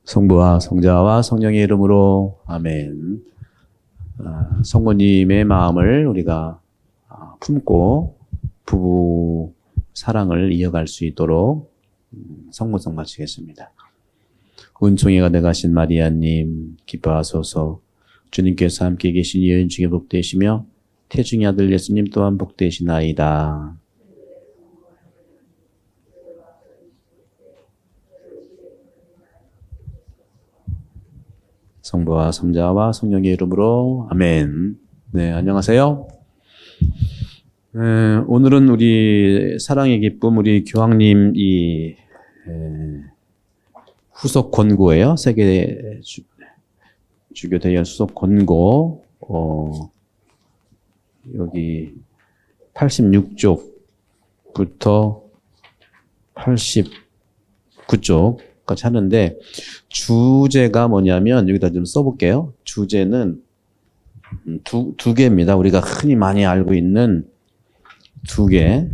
성부와 성자와 성령의 이름으로 아멘. 성모님의 마음을 우리가 품고 부부 사랑을 이어갈 수 있도록 성모성 마치겠습니다. 은총이가 되가신 마리아님 기뻐하소서. 주님께서 함께 계신 여인 중에 복되시며 태중의 아들 예수님 또한 복되시나이다. 성부와 성자와 성령의 이름으로 아멘. 네, 안녕하세요. 오늘은 우리 사랑의 기쁨 우리 교황님 후속 권고예요. 세계 주교 대연 수석 권고 여기 86쪽부터 89쪽까지 하는데 주제가 뭐냐면 여기다 좀 써볼게요. 주제는 두 개입니다. 우리가 흔히 많이 알고 있는 두 개.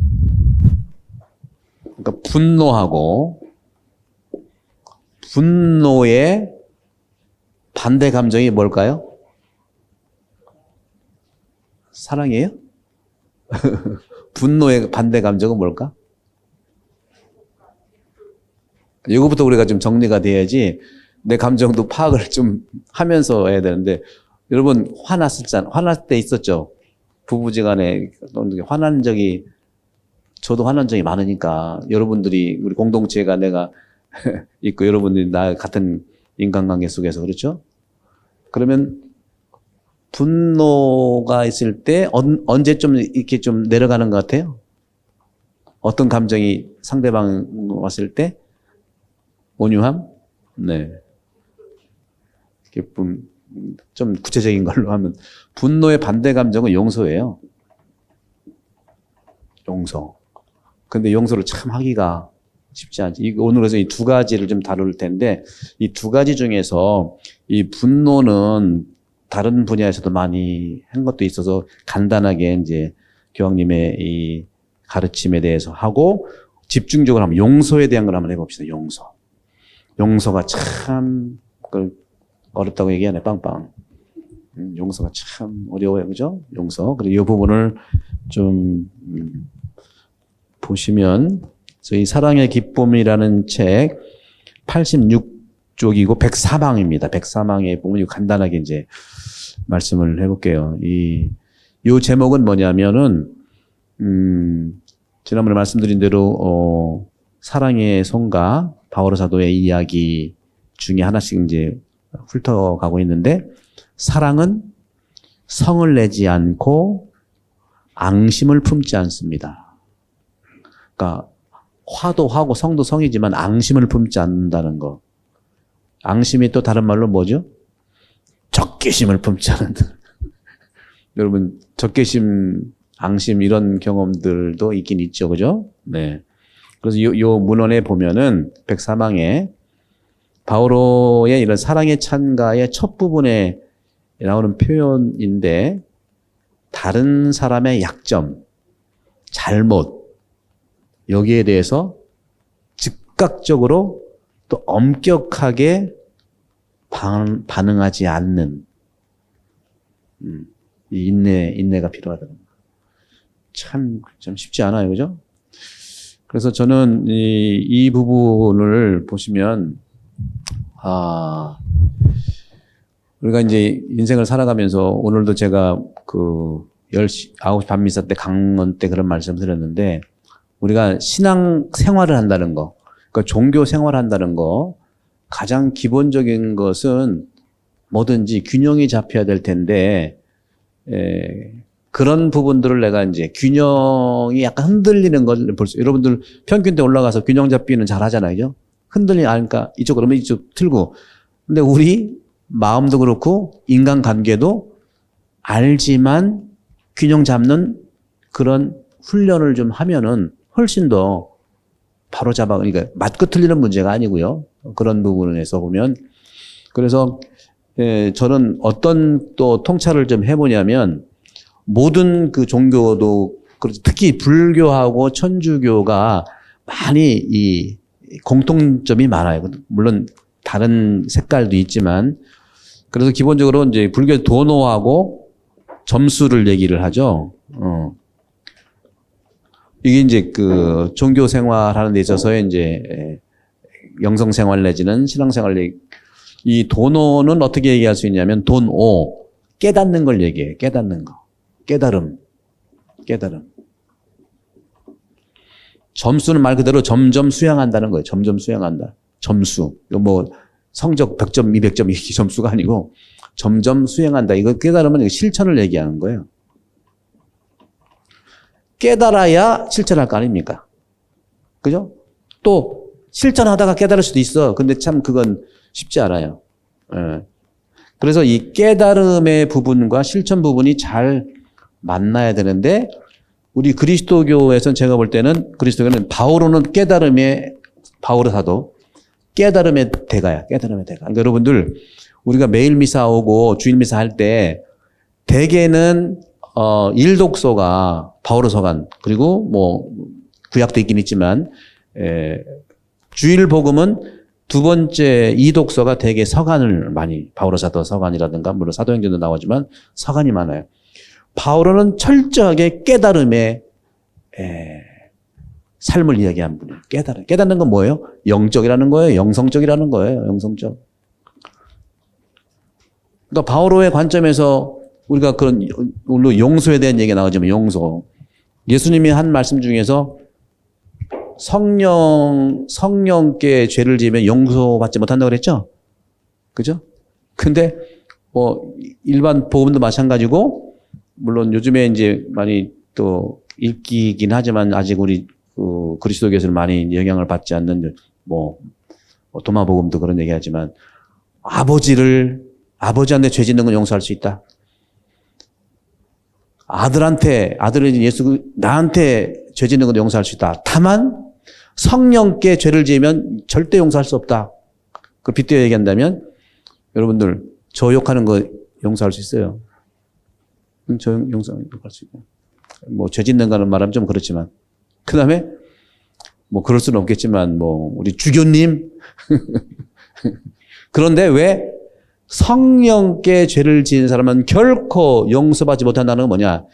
그러니까 분노의 반대 감정이 뭘까요? 사랑이에요? 분노의 반대 감정은 뭘까? 이거부터 우리가 좀 정리가 돼야지 내 감정도 파악을 좀 하면서 해야 되는데, 여러분 화날 때 있었죠? 부부지간에 화난 적이, 저도 화난 적이 많으니까 여러분들이 우리 공동체가 내가 있고 여러분들이 나 같은 인간관계 속에서 그렇죠? 그러면 분노가 있을 때 언제 좀 이렇게 좀 내려가는 것 같아요? 어떤 감정이 상대방 왔을 때? 온유함? 네. 기쁨. 좀 구체적인 걸로 하면 분노의 반대 감정은 용서예요. 용서. 근데 용서를 참 하기가 쉽지 않지. 오늘 그래서 이 두 가지를 좀 다룰 텐데, 이 두 가지 중에서 이 분노는 다른 분야에서도 많이 한 것도 있어서 간단하게 이제 교황님의 이 가르침에 대해서 하고, 집중적으로 한번 용서에 대한 걸 한번 해봅시다. 용서가 참 어렵다고 얘기하네, 빵빵. 용서가 참 어려워요, 그죠? 용서. 그리고 이 부분을 좀 보시면, 저희 사랑의 기쁨이라는 책 86쪽이고 104방입니다. 104방에 보면 간단하게 이제 말씀을 해볼게요. 요 제목은 뭐냐면은, 지난번에 말씀드린 대로, 사랑의 성가, 바오로 사도의 이야기 중에 하나씩 이제 훑어가고 있는데, 사랑은 성을 내지 않고 앙심을 품지 않습니다. 그러니까 화도 화고 성도 성이지만 앙심을 품지 않는다는 거. 앙심이 또 다른 말로 뭐죠? 적개심을 품지 않는다. 여러분 적개심, 앙심 이런 경험들도 있긴 있죠, 그죠? 네. 그래서 요 문헌에 보면은 104방에 바오로의 이런 사랑의 찬가의 첫 부분에 나오는 표현인데, 다른 사람의 약점, 잘못, 여기에 대해서 즉각적으로 또 엄격하게 반응하지 않는 이 인내가 필요하다는 거. 참 쉽지 않아요, 그죠? 그래서 저는 이 부분을 보시면, 우리가 이제 인생을 살아가면서, 오늘도 제가 9시 반 미사 때 강론 때 그런 말씀을 드렸는데, 우리가 신앙 생활을 한다는 거, 그러니까 종교 생활을 한다는 거, 가장 기본적인 것은 뭐든지 균형이 잡혀야 될 텐데, 그런 부분들을 내가 이제 균형이 약간 흔들리는 걸 볼 수, 여러분들 평균 때 올라가서 균형 잡기는 잘 하잖아요. 그죠? 그러니까 이쪽 그러면 이쪽 틀고. 근데 우리 마음도 그렇고 인간관계도 알지만 균형 잡는 그런 훈련을 좀 하면은 훨씬 더 바로 그러니까 맞고 틀리는 문제가 아니고요. 그런 부분에서 보면. 그래서 저는 어떤 또 통찰을 좀 해보냐면, 모든 그 종교도, 특히 불교하고 천주교가 많이 이 공통점이 많아요. 물론 다른 색깔도 있지만, 그래서 기본적으로 이제 불교 도노하고 점수를 얘기를 하죠. 이게 이제 그 종교 생활하는 데 있어서의 이제 영성 생활 내지는 신앙 생활 이 도노는 어떻게 얘기할 수 있냐면 돈오, 깨닫는 걸 얘기해요. 깨닫는 거. 깨달음. 점수는 말 그대로 점점 수양한다는 거예요. 점점 수양한다. 점수. 이거 뭐 성적 100점, 200점 이게 점수가 아니고 점점 수양한다. 이거 깨달으면 실천을 얘기하는 거예요. 깨달아야 실천할 거 아닙니까? 그죠? 또 실천하다가 깨달을 수도 있어. 근데 참 그건 쉽지 않아요. 예. 그래서 이 깨달음의 부분과 실천 부분이 잘 만나야 되는데 우리 그리스도교에서는 제가 볼 때는 그리스도교는 바오로는 바오로 사도 깨달음의 대가야. 깨달음의 대가. 그러니까 여러분들 우리가 매일 미사 오고 주일 미사 할 때 대개는 일독서가 바오로 서간 그리고 뭐 구약도 있긴 있지만 주일 복음은 두 번째 이독서가 대개 서간을 많이 바오로 사도 서간이라든가 물론 사도행전도 나오지만 서간이 많아요. 바오로는 철저하게 깨달음의 삶을 이야기한 분이에요. 깨닫는 건 뭐예요? 영적이라는 거예요. 영성적이라는 거예요. 영성적. 그러니까 바오로의 관점에서 우리가 그런 물론 용서에 대한 얘기가 나오지만 용서. 예수님이 한 말씀 중에서 성령께 죄를 지으면 용서받지 못한다고 그랬죠? 그죠? 근데 뭐 일반 복음도 마찬가지고 물론 요즘에 이제 많이 또 읽기긴 하지만 아직 우리 그리스도교에서는 많이 영향을 받지 않는 뭐 도마복음도 그런 얘기하지만 아버지한테 죄 짓는 건 용서할 수 있다. 아들은 나한테 죄 짓는 건 용서할 수 있다. 다만 성령께 죄를 지으면 절대 용서할 수 없다. 그 빗대어 얘기한다면 여러분들 저 욕하는 거 용서할 수 있어요. 저 용서할 수 있고 뭐 죄 짓는 거는 말하면 좀 그렇지만 그 다음에 뭐 그럴 수는 없겠지만 뭐 우리 주교님 그런데 왜 성령께 죄를 지은 사람은 결코 용서받지 못한다는 건 뭐냐?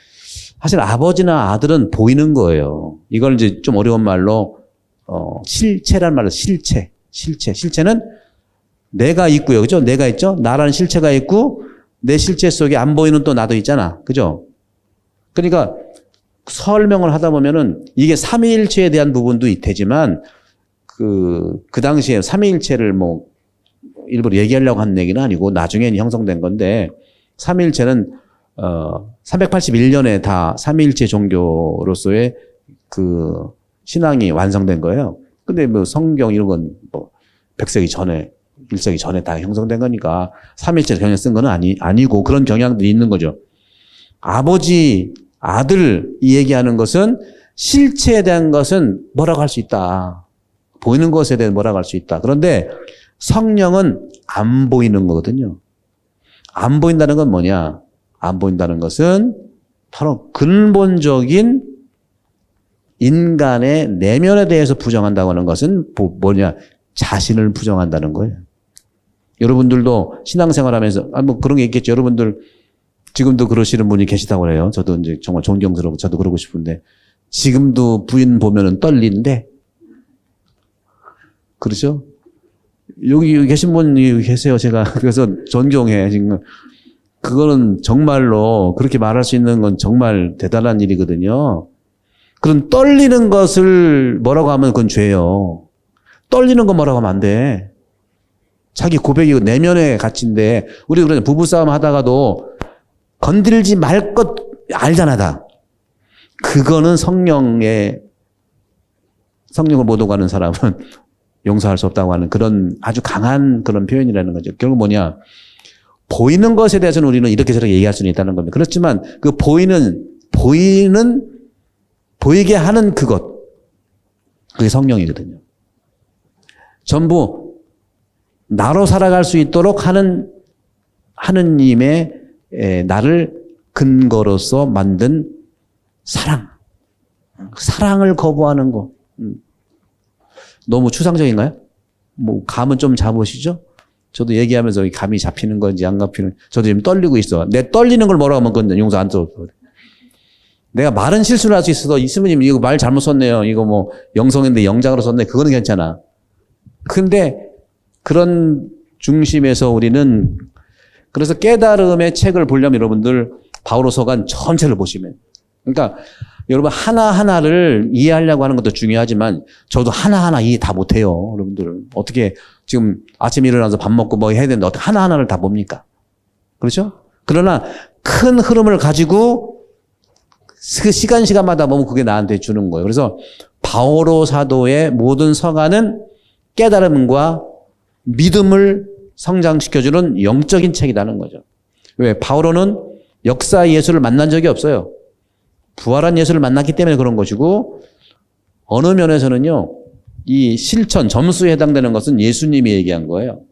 사실 아버지나 아들은 보이는 거예요. 이걸 이제 좀 어려운 말로 실체란 말로 실체는 내가 있고요. 그죠? 내가 있죠? 나라는 실체가 있고 내 실체 속에 안 보이는 또 나도 있잖아. 그죠? 그러니까 설명을 하다 보면은 이게 삼위일체에 대한 부분도 되지만 그 당시에 삼위일체를 뭐 일부러 얘기하려고 하는 얘기는 아니고 나중에 형성된 건데 삼위일체는 381년에 다 삼위일체 종교로서의 그 신앙이 완성된 거예요. 근데 뭐 성경 이런 건 뭐 100세기 전에 1세기 전에 다 형성된 거니까 삼위일체 경향 쓴 건 아니고 그런 경향도 있는 거죠. 아버지, 아들 이 얘기하는 것은 실체에 대한 것은 뭐라고 할 수 있다. 보이는 것에 대해 뭐라고 할 수 있다. 그런데 성령은 안 보이는 거거든요. 안 보인다는 건 뭐냐? 안 보인다는 것은 바로 근본적인 인간의 내면에 대해서 부정한다고 하는 것은 뭐냐? 자신을 부정한다는 거예요. 여러분들도 신앙생활하면서 뭐 그런 게 있겠죠. 여러분들 지금도 그러시는 분이 계시다고 해요. 저도 이제 정말 존경스러워. 저도 그러고 싶은데 지금도 부인 보면은 떨리는데 그렇죠? 여기 계신 분이 계세요. 제가 그래서 존경해. 지금 그거는 정말로 그렇게 말할 수 있는 건 정말 대단한 일이거든요. 그런 떨리는 것을 뭐라고 하면 그건 죄예요. 떨리는 거 뭐라고 하면 안 돼. 자기 고백이 내면의 가치인데 우리 그런 부부싸움 하다가도 건들지 말 것 알잖아 다. 그거는 성령을 못 오가는 사람은 용서할 수 없다고 하는 그런 아주 강한 그런 표현이라는 거죠. 결국 뭐냐. 보이는 것에 대해서는 우리는 이렇게 저렇게 얘기할 수는 있다는 겁니다. 그렇지만 그 보이게 하는 그것. 그게 성령이거든요. 전부 나로 살아갈 수 있도록 하는 하느님의 나를 근거로서 만든 사랑을 거부하는 거. 너무 추상적인가요? 뭐 감은 좀 잡으시죠? 저도 얘기하면서 감이 잡히는 건지 안 잡히는, 저도 지금 떨리고 있어. 내 떨리는 걸 뭐라고 하면 그건 용서 안 써. 내가 말은 실수를 할 수 있어도 이스님님 이거 말 잘못 썼네요. 이거 뭐 영성인데 영작으로 썼네. 그거는 괜찮아. 근데 그런 중심에서 우리는 그래서 깨달음의 책을 보려면 여러분들 바오로서관 전체를 보시면, 그러니까 여러분 하나하나를 이해하려고 하는 것도 중요하지만 저도 하나하나 이해 다 못해요. 여러분들 어떻게 지금 아침에 일어나서 밥 먹고 뭐 해야 되는데 어떻게 하나하나를 다 봅니까? 그렇죠? 그러나 큰 흐름을 가지고 그 시간마다 보면 그게 나한테 주는 거예요. 그래서 바오로 사도의 모든 서가는 깨달음과 믿음을 성장시켜주는 영적인 책이라는 거죠. 왜? 바오로는 역사 예수를 만난 적이 없어요. 부활한 예수를 만났기 때문에 그런 것이고, 어느 면에서는요, 이 실천, 점수에 해당되는 것은 예수님이 얘기한 거예요.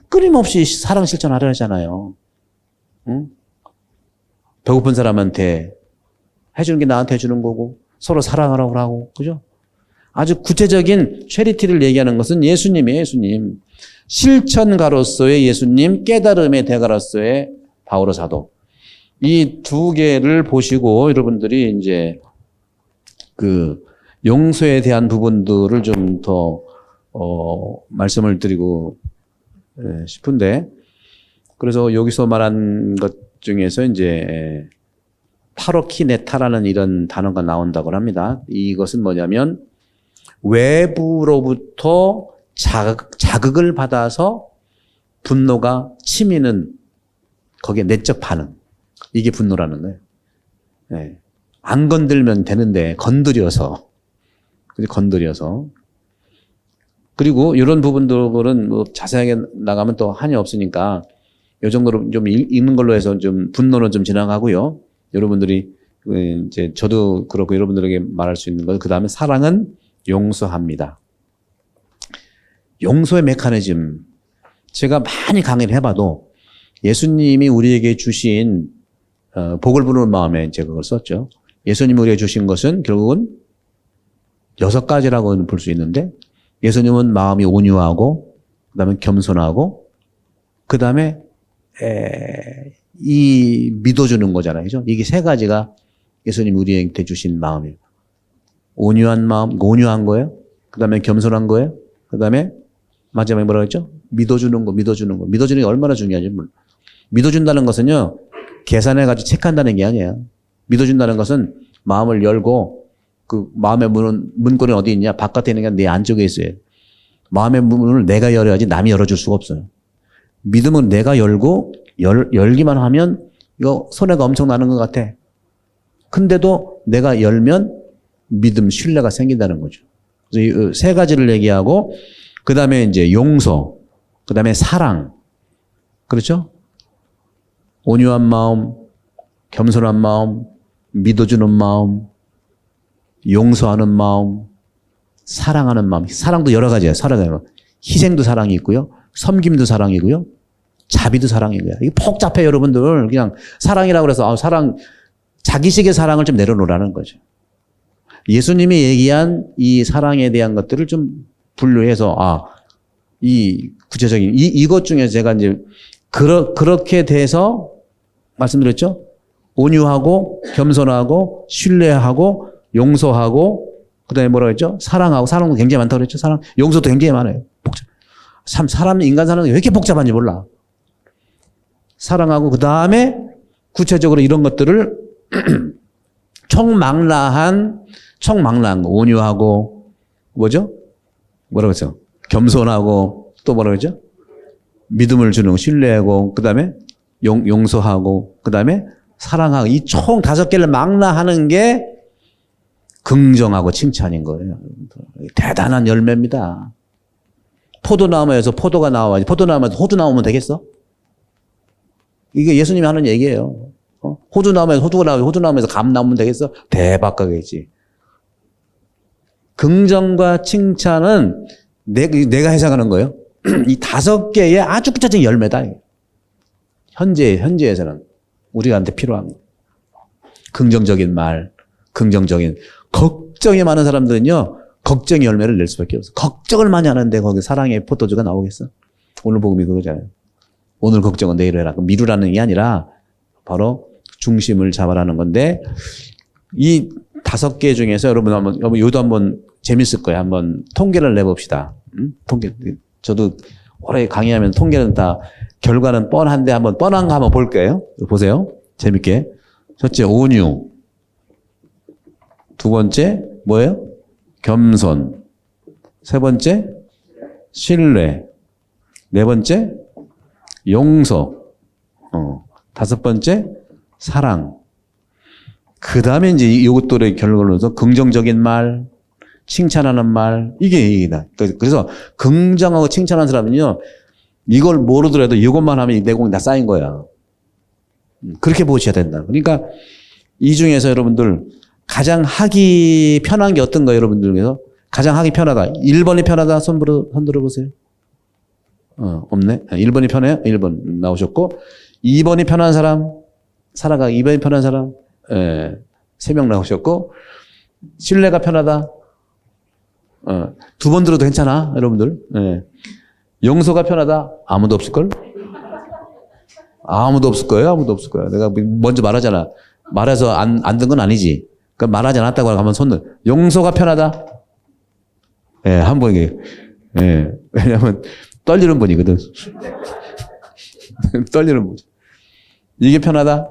끊임없이 사랑 실천하려잖아요. 응? 배고픈 사람한테 해주는 게 나한테 해주는 거고, 서로 사랑하라고 하고, 그죠? 아주 구체적인 체리티를 얘기하는 것은 예수님이에요, 예수님. 실천가로서의 예수님, 깨달음의 대가로서의 바오로 사도. 이 두 개를 보시고 여러분들이 이제 그 용서에 대한 부분들을 좀 더 말씀을 드리고 싶은데, 그래서 여기서 말한 것 중에서 이제 파로키네타라는 이런 단어가 나온다고 합니다. 이것은 뭐냐면 외부로부터 자극을 받아서 분노가 치미는 거기에 내적 반응. 이게 분노라는 거예요. 네. 안 건들면 되는데 건드려서. 그리고 이런 부분들은 뭐 자세하게 나가면 또 한이 없으니까 이 정도로 좀 읽는 걸로 해서 좀 분노는 좀 지나가고요. 여러분들이 이제 저도 그렇고 여러분들에게 말할 수 있는 것, 그 다음에 사랑은 용서합니다. 용서의 메커니즘. 제가 많이 강의를 해봐도 예수님이 우리에게 주신 복을 부르는 마음에 제가 그걸 썼죠. 예수님이 우리에게 주신 것은 결국은 6가지라고 볼 수 있는데, 예수님은 마음이 온유하고, 그 다음에 겸손하고, 그 다음에 이 믿어주는 거잖아요. 그죠? 이게 3가지가 예수님이 우리에게 주신 마음이에요. 온유한 마음, 온유한 거예요. 그 다음에 겸손한 거예요. 그 다음에 마지막에 뭐라고 했죠? 믿어주는 거. 믿어주는 게 얼마나 중요한지 몰라. 믿어준다는 것은요, 계산해가지고 체크한다는 게 아니에요. 믿어준다는 것은 마음을 열고, 그 마음의 문고리 어디 있냐? 바깥에 있는 게 내 안쪽에 있어요. 마음의 문을 내가 열어야지 남이 열어줄 수가 없어요. 믿음은 내가 열고, 열기만 하면 이거 손해가 엄청 나는 것 같아. 근데도 내가 열면 믿음, 신뢰가 생긴다는 거죠. 그래서 이 3가지를 얘기하고, 그 다음에 이제 용서, 그 다음에 사랑. 그렇죠? 온유한 마음, 겸손한 마음, 믿어주는 마음, 용서하는 마음, 사랑하는 마음. 사랑도 여러 가지예요. 사랑해요. 희생도 사랑이 있고요. 섬김도 사랑이고요. 자비도 사랑이고요. 이게 복잡해요, 여러분들. 그냥 사랑이라고 해서 자기식의 사랑을 좀 내려놓으라는 거죠. 예수님이 얘기한 이 사랑에 대한 것들을 좀 분류해서 이 구체적인 이것 중에 제가 이제 그렇게 돼서 말씀드렸죠. 온유하고 겸손하고 신뢰하고 용서하고 그다음에 뭐라고 했죠? 사랑도 굉장히 많다고 그랬죠. 용서도 굉장히 많아요. 참 인간 사는 게 왜 이렇게 복잡한지 몰라. 사랑하고 그다음에 구체적으로 이런 것들을 총망라한 거, 온유하고 뭐죠? 뭐라고 했죠? 겸손하고 또 뭐라고 했죠? 믿음을 주는 거, 신뢰하고 그다음에 용서하고 그다음에 사랑하고, 이 총 5개를 망라하는 게 긍정하고 칭찬인 거예요. 대단한 열매입니다. 포도나무에서 포도가 나와야지. 포도나무에서 호두 나오면 되겠어? 이게 예수님이 하는 얘기예요. 호두나무에서 호두가 나오고 호두나무에서 감 나오면 되겠어? 대박가겠지. 긍정과 칭찬은 내가 해석하는 거예요. 이 5개의 아주 구체적인 열매다. 현재에서는 우리한테 필요한 거. 긍정적인 말, 걱정이 많은 사람들은요, 걱정의 열매를 낼 수밖에 없어. 걱정을 많이 하는데 거기 사랑의 포도주가 나오겠어? 오늘 복음이 그거잖아요. 오늘 걱정은 내일 해라. 미루라는 게 아니라 바로 중심을 잡아라는 건데 이 5개 중에서 여러분 요도 한번 재밌을 거예요. 한번 통계를 내봅시다. 통계. 저도 오래 강의하면 통계는 다 결과는 뻔한데 한번 뻔한 거 한번 볼게요. 보세요. 재밌게. 첫째, 온유. 두 번째, 뭐예요? 겸손. 세 번째, 신뢰. 네 번째, 용서. 다섯 번째, 사랑. 그 다음에 이제 이것들의 결론으로서 긍정적인 말, 칭찬하는 말, 이게 얘기다. 그래서 긍정하고 칭찬하는 사람은요, 이걸 모르더라도 이것만 하면 이 내공이 다 쌓인 거야. 그렇게 보셔야 된다. 그러니까 이 중에서 여러분들 가장 하기 편한 게 어떤 거예요, 여러분들 중에서? 가장 하기 편하다. 1번이 편하다. 손 들어보세요. 없네. 1번이 편해요? 1번 나오셨고. 2번이 편한 사람, 살아가기 2번이 편한 사람, 3명 나오셨고. 신뢰가 편하다. 2번 들어도 괜찮아, 여러분들. 용서가 편하다. 아무도 없을걸? 아무도 없을 거예요. 아무도 없을 거야. 내가 먼저 말하잖아. 말해서 안 든 건 아니지. 그러니까 말하지 않았다고 하면 손들. 용서가 편하다. 한 번에. 왜냐면 떨리는 분이거든. 떨리는 분. 이게 편하다.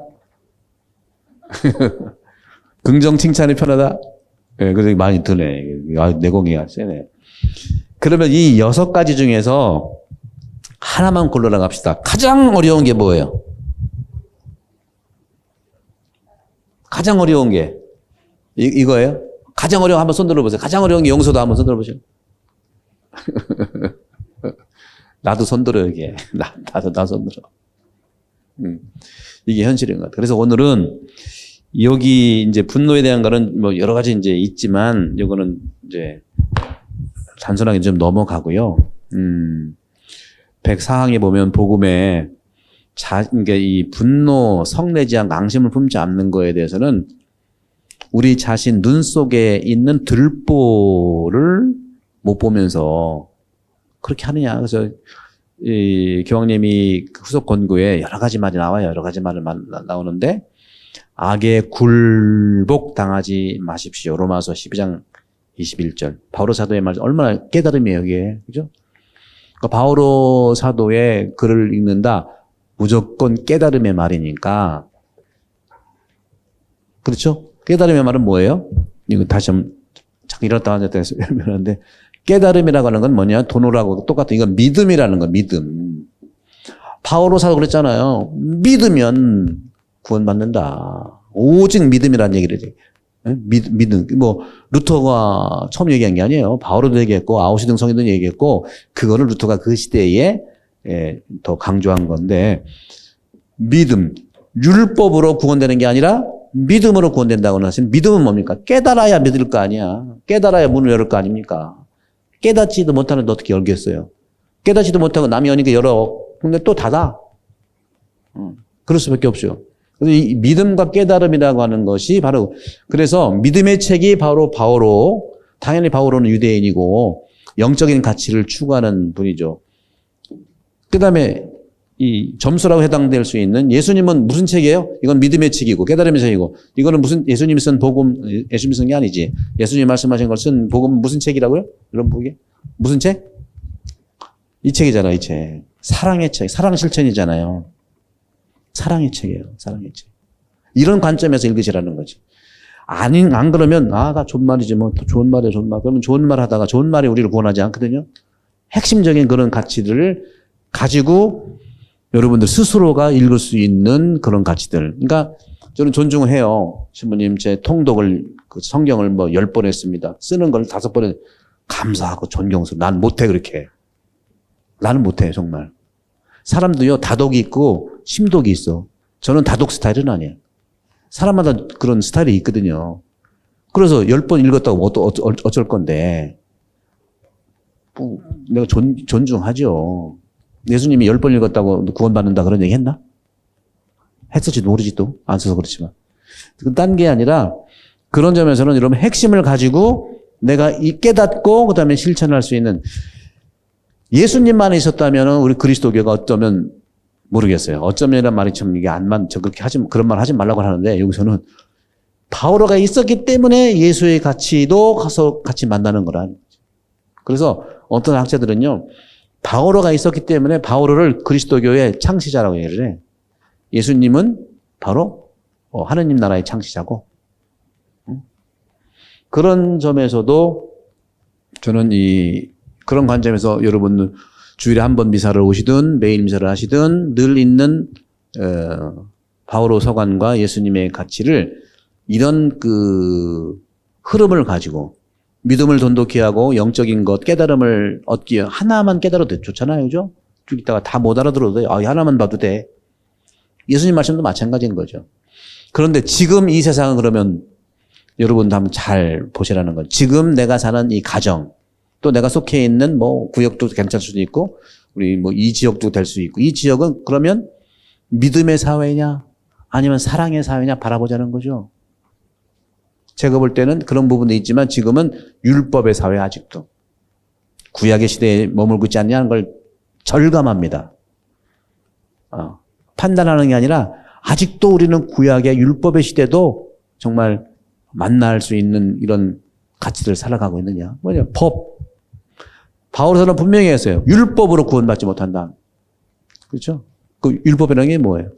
긍정 칭찬이 편하다. 그래서 많이 드네. 내공이 세네. 그러면 이 6가지 중에서 하나만 골라라 갑시다. 가장 어려운 게 뭐예요? 가장 어려운 게 이거예요? 가장 어려운 한번 손 들어보세요. 가장 어려운 게 용서도 한번 손 들어보세요. 나도 손 들어 이게. 나도 손 들어. 이게 현실인 것 같아요. 그래서 오늘은 여기 이제 분노에 대한 거는 뭐 여러 가지 이제 있지만 이거는 이제 단순하게 좀 넘어가고요. 104항에 보면 복음에 그러니까 이 분노, 성내지한 앙심을 품지 않는 거에 대해서는 우리 자신 눈 속에 있는 들보를 못 보면서 그렇게 하느냐. 그래서 이 교황님이 후속 권고에 여러 가지 말이 나와요. 여러 가지 말이 나오는데 악에 굴복 당하지 마십시오. 로마서 12장 21절. 바오로 사도의 말 얼마나 깨달음이에요, 이게. 그죠? 그러니까 바오로 사도의 글을 읽는다. 무조건 깨달음의 말이니까. 그렇죠? 깨달음의 말은 뭐예요? 이거 다시 한번 잠깐 이렇다 앉았다 해서 설명하는데 깨달음이라고 하는 건 뭐냐? 도노라고 똑같은 이건 믿음이라는 거, 믿음. 바오로 사도 그랬잖아요. 믿으면 구원받는다. 오직 믿음이라는 얘기를 해요. 믿음. 뭐, 루터가 처음 얘기한 게 아니에요. 바오로도 얘기했고, 아우슈등 성인도 얘기했고, 그거를 루터가 그 시대에 더 강조한 건데, 믿음. 율법으로 구원되는 게 아니라 믿음으로 구원된다고는 하시는 믿음은 뭡니까? 깨달아야 믿을 거 아니야. 깨달아야 문을 열을 거 아닙니까? 깨닫지도 못하는데 어떻게 열겠어요? 깨닫지도 못하고 남이 여니까 열어. 근데 또 닫아. 그럴 수밖에 없죠. 그래서 이 믿음과 깨달음이라고 하는 것이 바로 그래서 믿음의 책이 바로 바오로 당연히 바오로는 유대인이고 영적인 가치를 추구하는 분이죠. 그다음에 이 점수라고 해당될 수 있는 예수님은 무슨 책이에요? 이건 믿음의 책이고 깨달음의 책이고 이거는 무슨 예수님이 쓴 복음 예수님이 쓴 게 아니지. 예수님이 말씀하신 걸 쓴 복음 무슨 책이라고요? 여러분 보기에 무슨 책? 이 책이잖아, 이 책. 사랑의 책, 사랑 실천이잖아요. 사랑의 책이에요. 사랑의 책. 이런 관점에서 읽으시라는 거지. 안 그러면, 나 좋은 말이지, 뭐, 좋은 말이야, 좋은 말. 그러면 좋은 말 하다가 좋은 말이 우리를 구원하지 않거든요. 핵심적인 그런 가치들을 가지고 여러분들 스스로가 읽을 수 있는 그런 가치들. 그러니까 저는 존중을 해요. 신부님, 제 통독을, 그 성경을 뭐 10번 했습니다. 쓰는 걸 5번에 감사하고 존경스러워. 난 못해, 그렇게. 나는 못해, 정말. 사람도요, 다독이 있고, 심독이 있어. 저는 다독 스타일은 아니에요. 사람마다 그런 스타일이 있거든요. 그래서 10번 읽었다고 어쩔 건데, 뭐 내가 존중하죠. 예수님이 10번 읽었다고 구원받는다 그런 얘기 했나? 했을지도 모르지 또. 안 써서 그렇지만. 딴 게 아니라, 그런 점에서는 여러분 핵심을 가지고 내가 이 깨닫고 그다음에 실천할 수 있는 예수님만 있었다면 우리 그리스도교가 어쩌면 모르겠어요. 어쩌면이란 말이 참 이게 그렇게 그런 말 하지 말라고 하는데 여기서는 바오로가 있었기 때문에 예수의 가치도 가서 같이 만나는 거란. 그래서 어떤 학자들은요, 바오로가 있었기 때문에 바오로를 그리스도교의 창시자라고 얘기를 해. 예수님은 바로 하느님 나라의 창시자고. 그런 점에서도 저는 그런 관점에서 여러분 주일에 한 번 미사를 오시든 매일 미사를 하시든 늘 있는 바오로 서관과 예수님의 가치를 이런 흐름을 가지고 믿음을 돈독히 하고 영적인 것, 깨달음을 얻기 위해 하나만 깨달아도 좋잖아요. 그죠? 쭉 있다가 다 못 알아들어도 돼. 하나만 봐도 돼. 예수님 말씀도 마찬가지인 거죠. 그런데 지금 이 세상은 그러면 여러분도 한번 잘 보시라는 건 지금 내가 사는 이 가정 또 내가 속해 있는 구역도 괜찮을 수도 있고 우리 이 지역도 될 수 있고 이 지역은 그러면 믿음의 사회냐 아니면 사랑의 사회냐 바라보자는 거죠. 제가 볼 때는 그런 부분도 있지만 지금은 율법의 사회 아직도 구약의 시대에 머물고 있지 않냐는 걸 절감합니다. 판단하는 게 아니라 아직도 우리는 구약의 율법의 시대도 정말 만날 수 있는 이런 가치를 살아가고 있느냐. 뭐냐? 법. 바울서는 분명히 했어요. 율법으로 구원받지 못한다. 그렇죠? 그 율법이라는 게 뭐예요?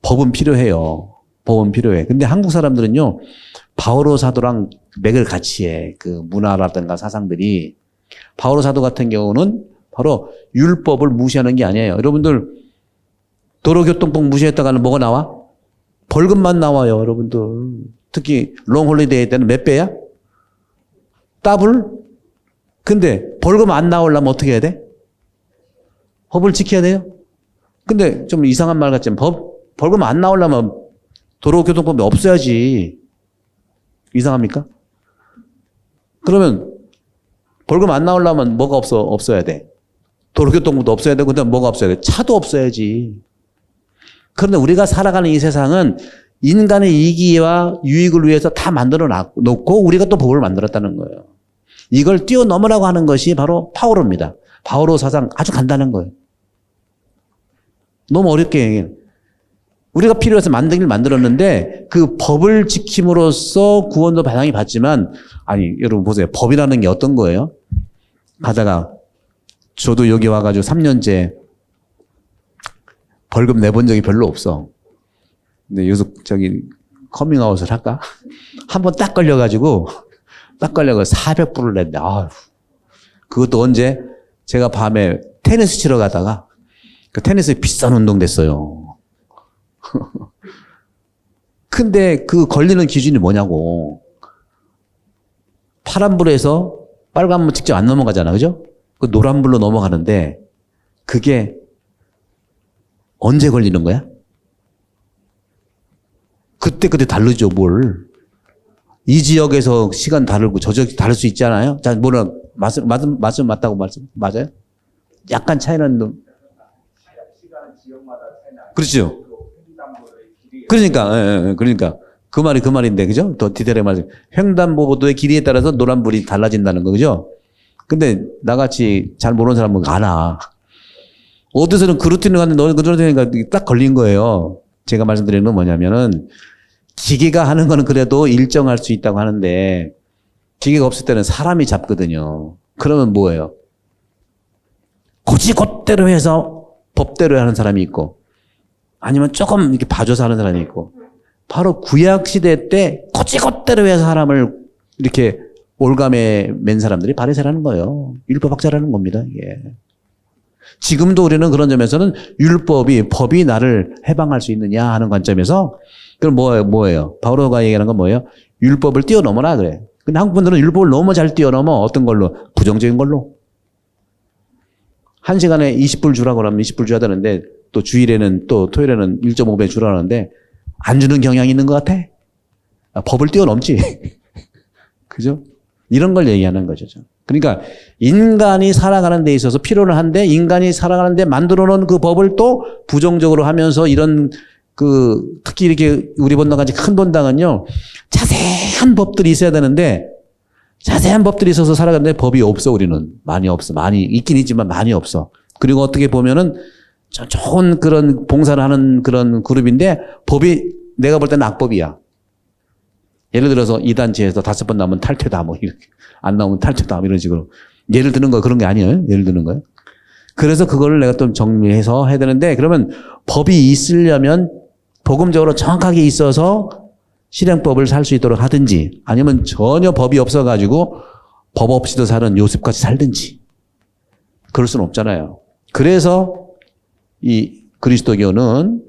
법은 필요해요. 법은 필요해. 근데 한국 사람들은요, 바오로 사도랑 맥을 같이 해. 그 문화라든가 사상들이. 바오로 사도 같은 경우는 바로 율법을 무시하는 게 아니에요. 여러분들, 도로교통법 무시했다가는 뭐가 나와? 벌금만 나와요, 여러분들. 특히 롱홀리데이 때는 몇 배야? 더블? 근데 벌금 안 나오려면 어떻게 해야 돼? 법을 지켜야 돼요? 근데 좀 이상한 말 같지만 벌금 안 나오려면 도로교통법이 없어야지. 이상합니까? 그러면 벌금 안 나오려면 뭐가 없어야 돼? 도로교통법도 없어야 되고 그다음 뭐가 없어야 돼? 차도 없어야지. 그런데 우리가 살아가는 이 세상은 인간의 이기와 유익을 위해서 다 만들어 놓고 우리가 또 법을 만들었다는 거예요. 이걸 뛰어넘으라고 하는 것이 바로 바오로입니다. 바오로 사상 아주 간단한 거예요. 너무 어렵게 얘기해요. 우리가 필요해서 만들었는데 그 법을 지킴으로써 구원도 바탕이 받지만 아니 여러분 보세요. 법이라는 게 어떤 거예요? 가다가 저도 여기 와가지고 3년째 벌금 내본 적이 별로 없어. 근데 여기서 커밍아웃을 할까? 한 번 딱 걸려가지고 400불을 냈는데 그것도 언제? 제가 밤에 테니스 치러 가다가 그 테니스 비싼 운동 됐어요. 근데 그 걸리는 기준이 뭐냐고. 파란불에서 빨간불 직접 안 넘어가잖아. 그죠? 그 노란불로 넘어가는데 그게 언제 걸리는 거야? 그때 다르죠, 뭘. 이 지역에서 시간 다르고 저 지역 다를 수 있잖아요. 자, 말씀 맞다고 맞아요? 약간 차이는 시간은 지역마다 차이나. 그렇죠. 그러니까 그 말인데 그죠? 더 디테일하게 말씀. 횡단보도의 길이에 따라서 노란불이 달라진다는 거 그죠? 근데 나같이 잘 모르는 사람은 알아. 어디서는 그 루틴을 갔는데 너는 그 루틴이니까 딱 걸린 거예요. 제가 말씀드리는 건 뭐냐면은 기계가 하는 거는 그래도 일정할 수 있다고 하는데 기계가 없을 때는 사람이 잡거든요. 그러면 뭐예요? 곧대로 해서 법대로 하는 사람이 있고 아니면 조금 이렇게 봐줘서 하는 사람이 있고 바로 구약 시대 때 곧대로 해서 사람을 이렇게 올감에 맨 사람들이 바리새라는 거예요. 율법학자라는 겁니다. 예. 지금도 우리는 그런 점에서는 법이 나를 해방할 수 있느냐 하는 관점에서 그럼 뭐예요? 바오로가 얘기하는 건 뭐예요? 율법을 뛰어넘어라 그래. 근데 한국 분들은 율법을 너무 잘 뛰어넘어. 어떤 걸로? 부정적인 걸로. 1시간에 20불 주라고 하면 20불 줘야 되는데 또 주일에는 또 토요일에는 1.5배 주라는데 안 주는 경향이 있는 것 같아. 법을 뛰어넘지. 그죠? 이런 걸 얘기하는 거죠. 그러니까 인간이 살아가는 데 있어서 필요는 한데 인간이 살아가는 데 만들어 놓은 그 법을 또 부정적으로 하면서 이런 특히 이렇게 우리 본당같이 큰 본당은요 자세한 법들이 있어야 되는데 자세한 법들이 있어서 살아가는데 법이 없어, 우리는. 많이 없어. 많이 있긴 있지만 많이 없어. 그리고 어떻게 보면은 좋은 그런 봉사를 하는 그런 그룹인데 법이 내가 볼 때는 악법이야. 예를 들어서 이 단체에서 5번 나오면 탈퇴다, 뭐 이렇게. 안 나오면 탈퇴다, 뭐 이런 식으로. 예를 드는 거 그런 게 아니에요. 예를 드는 거예요. 그래서 그거를 내가 좀 정리해서 해야 되는데, 그러면 법이 있으려면 복음적으로 정확하게 있어서 실행법을 살 수 있도록 하든지, 아니면 전혀 법이 없어가지고 법 없이도 사는 요셉같이 살든지. 그럴 수는 없잖아요. 그래서 이 그리스도교는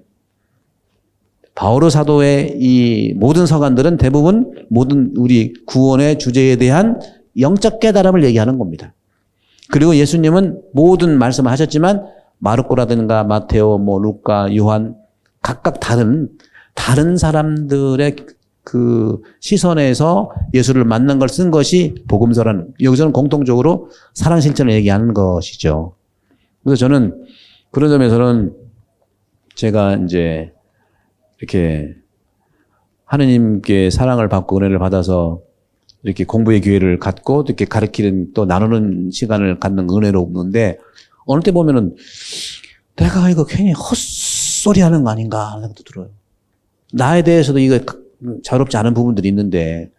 바오로 사도의 이 모든 서간들은 대부분 모든 우리 구원의 주제에 대한 영적 깨달음을 얘기하는 겁니다. 그리고 예수님은 모든 말씀을 하셨지만 마르코라든가 마테오, 뭐 루카, 요한 각각 다른 사람들의 그 시선에서 예수를 만난 걸 쓴 것이 복음서라는, 여기서는 공통적으로 사랑 실천을 얘기하는 것이죠. 그래서 저는 그런 점에서는 제가 이제 이렇게 하느님께 사랑을 받고 은혜를 받아서 이렇게 공부의 기회를 갖고 이렇게 가르치는 또 나누는 시간을 갖는 은혜로 없는데, 어느 때 보면은 내가 이거 괜히 헛소리 하는 거 아닌가 하는 생각도 들어요. 나에 대해서도 이거 자유롭지 않은 부분들이 있는데,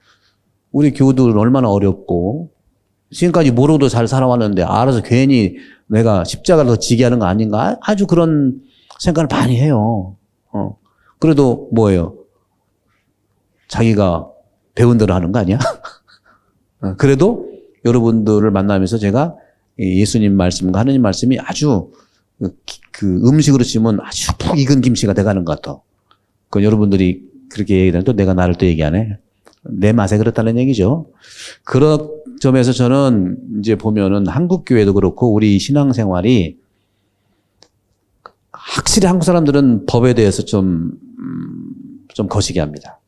우리 교우들은 얼마나 어렵고 지금까지 모르고도 잘 살아왔는데 알아서 괜히 내가 십자가를 더 지게 하는 거 아닌가, 아주 그런 생각을 많이 해요. 그래도 뭐예요? 자기가 배운 대로 하는 거 아니야? 그래도 여러분들을 만나면서 제가 예수님 말씀과 하느님 말씀이 아주 그 음식으로 치면 아주 푹 익은 김치가 돼가는 것 같아. 그 여러분들이 그렇게 얘기하면 또 내가 나를 또 얘기 안 해. 내 맛에 그렇다는 얘기죠. 그런 점에서 저는 이제 보면은 한국 교회도 그렇고 우리 신앙생활이 확실히 한국 사람들은 법에 대해서 좀 거시기 합니다.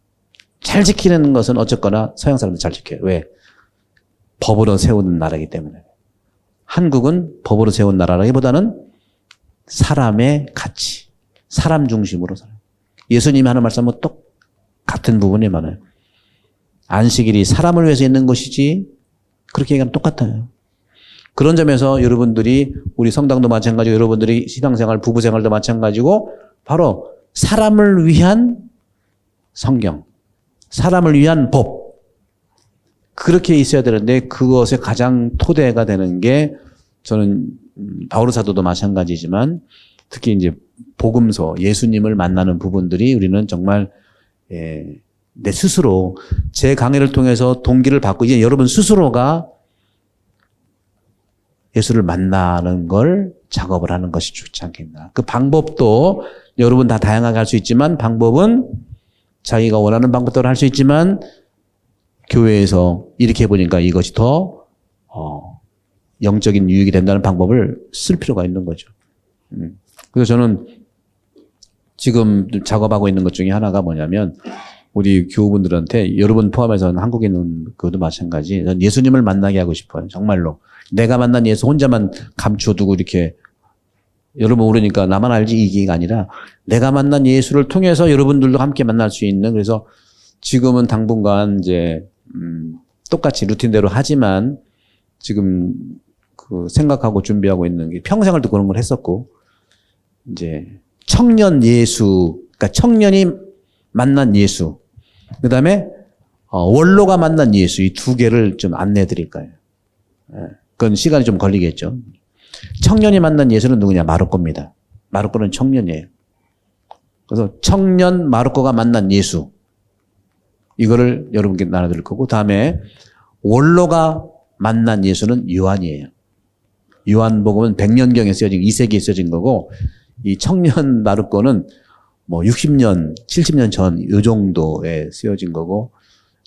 잘 지키는 것은 어쨌거나 서양 사람들 잘 지켜요. 왜? 법으로 세운 나라이기 때문에. 한국은 법으로 세운 나라라기보다는 사람의 가치, 사람 중심으로 살아요. 예수님이 하는 말씀은 똑같은 부분이 많아요. 안식일이 사람을 위해서 있는 것이지, 그렇게 얘기하면 똑같아요. 그런 점에서 여러분들이, 우리 성당도 마찬가지고 여러분들이 신앙생활, 부부생활도 마찬가지고 바로 사람을 위한 성경, 사람을 위한 법, 그렇게 있어야 되는데 그것의 가장 토대가 되는 게, 저는 바오로 사도도 마찬가지지만 특히 이제 복음서, 예수님을 만나는 부분들이 우리는 정말 내 스스로 제 강의를 통해서 동기를 받고 이제 여러분 스스로가 예수를 만나는 걸 작업을 하는 것이 좋지 않겠나. 그 방법도 여러분 다 다양하게 할 수 있지만, 방법은 자기가 원하는 방법대로 할 수 있지만 교회에서 이렇게 해보니까 이것이 더 영적인 유익이 된다는 방법을 쓸 필요가 있는 거죠. 그래서 저는 지금 작업하고 있는 것 중에 하나가 뭐냐면, 우리 교우분들한테, 여러분 포함해서는 한국에 있는 그것도 마찬가지, 전 예수님을 만나게 하고 싶어요. 정말로. 내가 만난 예수 혼자만 감춰두고 이렇게 여러분 모르니까 나만 알지 이게가 아니라, 내가 만난 예수를 통해서 여러분들도 함께 만날 수 있는, 그래서 지금은 당분간 이제 똑같이 루틴대로 하지만 지금 그 생각하고 준비하고 있는 게, 평생을 또 그런 걸 했었고, 이제 청년 예수, 그러니까 청년이 만난 예수, 그 다음에 원로가 만난 예수, 이 두 개를 좀 안내해 드릴 거예요. 그건 시간이 좀 걸리겠죠. 청년이 만난 예수는 누구냐? 마르코입니다. 마르코는 청년이에요. 그래서 청년 마르코가 만난 예수, 이거를 여러분께 나눠드릴 거고, 다음에 원로가 만난 예수는 요한이에요. 요한복음은 100년경에 쓰여진, 2세기에 쓰여진 거고, 이 청년 마르코는 뭐 60년, 70년 전 이 정도에 쓰여진 거고,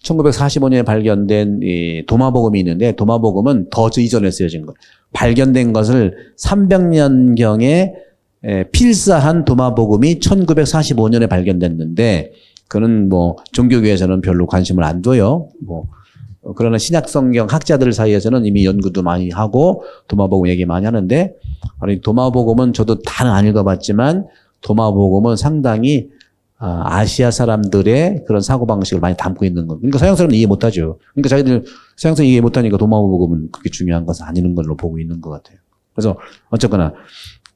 1945년에 발견된 이 도마복음이 있는데, 도마복음은 더 이전에 쓰여진 거. 발견된 것을 300년경에 필사한 도마복음이 1945년에 발견됐는데, 그는 뭐 종교계에서는 별로 관심을 안 둬요. 뭐 그러나 신약성경 학자들 사이에서는 이미 연구도 많이 하고 도마복음 얘기 많이 하는데, 아니 도마복음은 저도 다는 안 읽어봤지만 도마복음은 상당히 아시아 사람들의 그런 사고방식을 많이 담고 있는 거. 그러니까 서양 사람은 이해 못하죠. 그러니까 자기들 서양 사람 이해 못하니까 도마복음은 그렇게 중요한 것은 아닌 걸로 보고 있는 것 같아요. 그래서 어쨌거나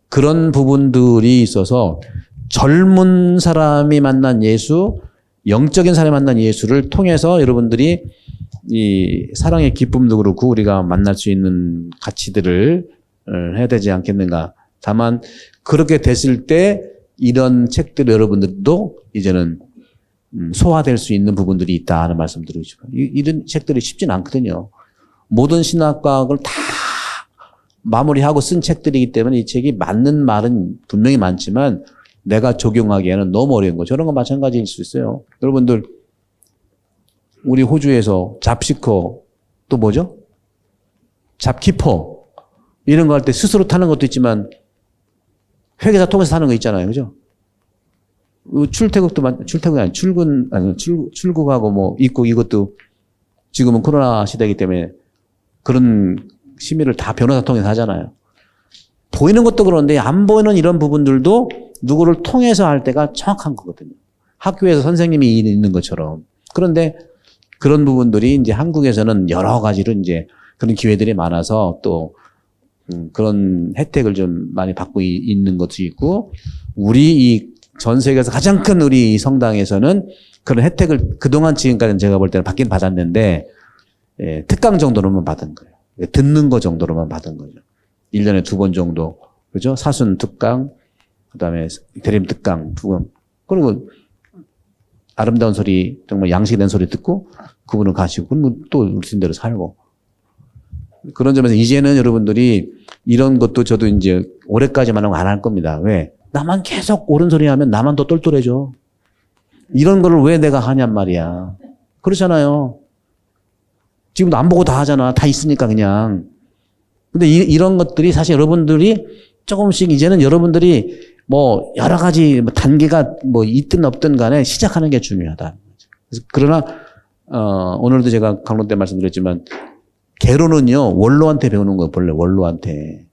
그런 부분들이 있어서 젊은 사람이 만난 예수, 영적인 사람이 만난 예수를 통해서 여러분들이 이 사랑의 기쁨도 그렇고 우리가 만날 수 있는 가치들을 해야 되지 않겠는가. 다만 그렇게 됐을 때 이런 책들 여러분들도 이제는 소화될 수 있는 부분들이 있다 하는 말씀 드리고 싶어요. 이런 책들이 쉽진 않거든요. 모든 신학과학을 다 마무리하고 쓴 책들이기 때문에 이 책이 맞는 말은 분명히 많지만 내가 적용하기에는 너무 어려운 거. 저런 거 마찬가지일 수 있어요. 여러분들 우리 호주에서 잡시커 또 뭐죠? 잡키퍼 이런 거 할 때 스스로 타는 것도 있지만 회계사 통해서 타는 거 있잖아요. 그죠? 출퇴근이 아니 출국하고 뭐 입국 이것도 지금은 코로나 시대이기 때문에 그런 심의를 다 변호사 통해서 하잖아요. 보이는 것도 그런데 안 보이는 이런 부분들도 누구를 통해서 할 때가 정확한 거거든요. 학교에서 선생님이 있는 것처럼. 그런데 그런 부분들이 이제 한국에서는 여러 가지로 이제 그런 기회들이 많아서 또 그런 혜택을 좀 많이 받고 있는 것도 있고 우리 이 전 세계에서 가장 큰 우리 성당에서는 그런 혜택을 그동안 지금까지는 제가 볼 때는 받긴 받았는데 예, 특강 정도로만 받은 거예요. 듣는 거 정도로만 받은 거죠. 1년에 2번 정도. 그죠? 사순 특강, 그 다음에 대림 특강 2번. 그리고 아름다운 소리, 정말 양식된 소리 듣고 그분은 가시고, 그러면 또 우리 대로 살고. 그런 점에서 이제는 여러분들이 이런 것도 저도 이제 올해까지만 하고 안 할 겁니다. 왜? 나만 계속 옳은 소리 하면 나만 더 똘똘해져. 이런 거를 왜 내가 하냔 말이야. 그렇잖아요. 지금도 안 보고 다 하잖아. 다 있으니까 그냥. 근데 이런 것들이 사실 여러분들이 조금씩 이제는 여러분들이 뭐 여러 가지 단계가 뭐 있든 없든 간에 시작하는 게 중요하다. 그러나 오늘도 제가 강론 때 말씀드렸지만 개론은요 원로한테 배우는 거예요. 본래 원로한테.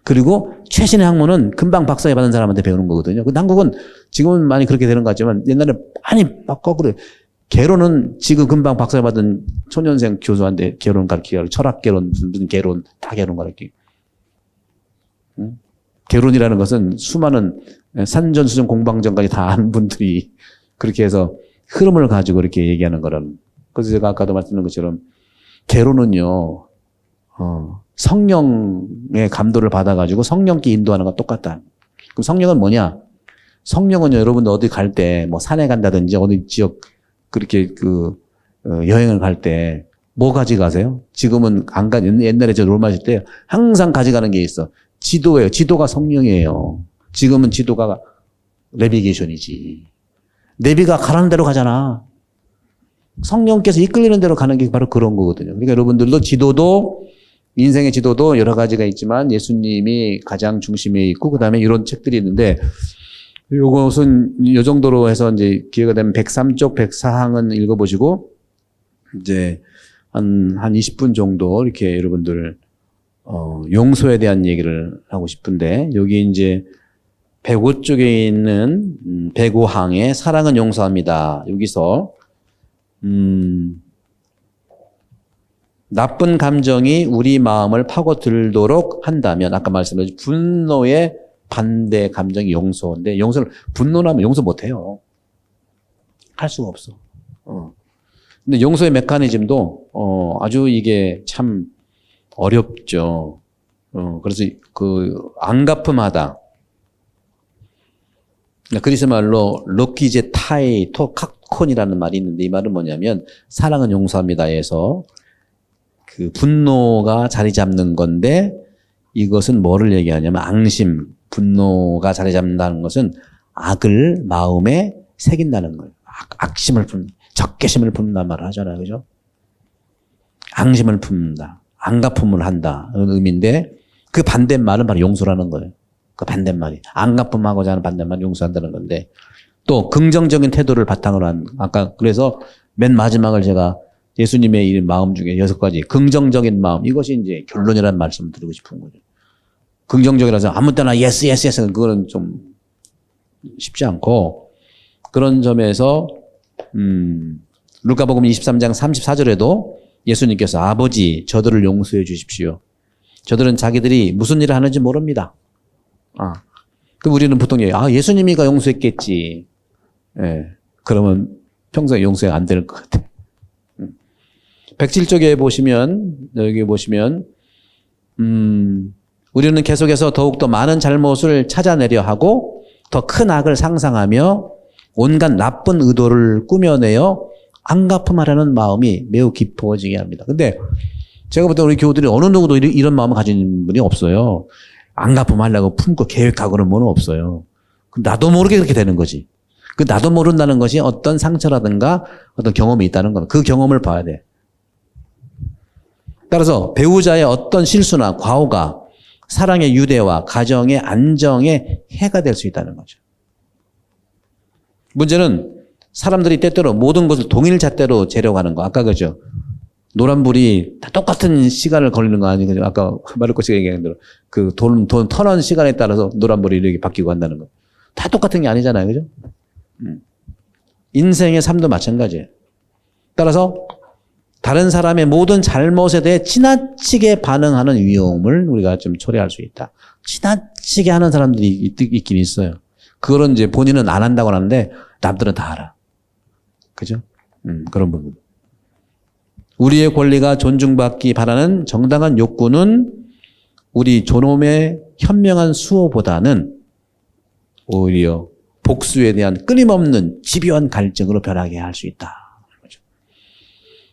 그리고 최신의 학문은 금방 박사에 받은 사람한테 배우는 거거든요. 근데 한국은 지금은 많이 그렇게 되는 것 같지만 옛날에 많이 거꾸로 개론은 지금 금방 박사에 받은 초년생 교수한테 개론 가르치고 철학 개론 무슨 개론 다 개론 가르치고. 개론이라는 것은 수많은 산전수전 공방전까지 다 아는 분들이 그렇게 해서 흐름을 가지고 이렇게 얘기하는 거라는. 그래서 제가 아까도 말씀드린 것처럼 개론은요 성령의 감도를 받아가지고 성령께 인도하는 건 똑같다. 그럼 성령은 뭐냐? 성령은 여러분들 어디 갈 때 뭐 산에 간다든지 어디 지역 그렇게 여행을 갈 때 뭐 가져가세요? 지금은 안 가, 옛날에 저 롤마실 때 항상 가져가는 게 있어. 지도예요. 지도가 성령이에요. 지금은 지도가 내비게이션이지. 내비가 가라는 대로 가잖아. 성령께서 이끌리는 대로 가는 게 바로 그런 거거든요. 그러니까 여러분들도 지도도 인생의 지도도 여러 가지가 있지만 예수님이 가장 중심에 있고 그다음에 이런 책들이 있는데 요것은 요 정도로 해서 이제 기회가 되면 103쪽 104항은 읽어보시고 이제 한 20분 정도 이렇게 여러분들 용서에 대한 얘기를 하고 싶은데 여기 이제 105쪽에 있는 105항에 사랑은 용서합니다. 여기서 나쁜 감정이 우리 마음을 파고들도록 한다면 아까 말씀드린 분노의 반대 감정이 용서인데 용서를 분노를 하면 용서 못해요. 할 수가 없어. 근데 용서의 메커니즘도 아주 이게 참 어렵죠. 그래서 안가품하다. 그리스 말로 로키제 타이 토 카콘이라는 말이 있는데 이 말은 뭐냐면 사랑은 용서합니다에서 그 분노가 자리 잡는 건데 이것은 뭐를 얘기하냐면 앙심, 분노가 자리 잡는다는 것은 악을 마음에 새긴다는 거예요. 악심을 품는다. 적개심을 품는단 말을 하잖아요. 그죠? 앙심을 품는다. 안가품을 한다. 그런 의미인데 그 반대말은 바로 용서라는 거예요. 그 반대말이. 안가품하고자 하는 반대말 용서한다는 건데 또 긍정적인 태도를 바탕으로 한 아까 그래서 맨 마지막을 제가 예수님의 이 마음 중에 6가지 긍정적인 마음 이것이 이제 결론이라는 말씀을 드리고 싶은 거죠. 긍정적이라서 아무 때나 예스 그거는 좀 쉽지 않고 그런 점에서 루카복음 23장 34절에도 예수님께서 아버지 저들을 용서해 주십시오. 저들은 자기들이 무슨 일을 하는지 모릅니다. 그 우리는 보통 예수님이가 용서했겠지. 예. 그러면 평소에 용서가 안 될 것 같아. 107쪽에 보시면, 여기 보시면, 우리는 계속해서 더욱더 많은 잘못을 찾아내려 하고 더 큰 악을 상상하며 온갖 나쁜 의도를 꾸며내어 안갚음하려는 마음이 매우 깊어지게 합니다. 근데 제가 볼 때 우리 교우들이 어느 누구도 이런 마음을 가진 분이 없어요. 안갚음하려고 품고 계획하고 그런 분은 없어요. 나도 모르게 그렇게 되는 거지. 그 나도 모른다는 것이 어떤 상처라든가 어떤 경험이 있다는 건 그 경험을 봐야 돼. 따라서 배우자의 어떤 실수나 과오가 사랑의 유대와 가정의 안정에 해가 될 수 있다는 거죠. 문제는 사람들이 때때로 모든 것을 동일 잣대로 재려가는 거. 아까 그죠? 노란불이 다 똑같은 시간을 걸리는 거 아니에요? 아까 마르코 씨가 얘기한 대로 그 돈 터는 시간에 따라서 노란불이 이렇게 바뀌고 한다는 거. 다 똑같은 게 아니잖아요. 그죠? 인생의 삶도 마찬가지예요. 따라서 다른 사람의 모든 잘못에 대해 지나치게 반응하는 위험을 우리가 좀 초래할 수 있다. 지나치게 하는 사람들이 있긴 있어요. 그거는 이제 본인은 안 한다고 하는데 남들은 다 알아. 그죠? 그런 부분. 우리의 권리가 존중받기 바라는 정당한 욕구는 우리 존엄의 현명한 수호보다는 오히려 복수에 대한 끊임없는 집요한 갈증으로 변하게 할 수 있다.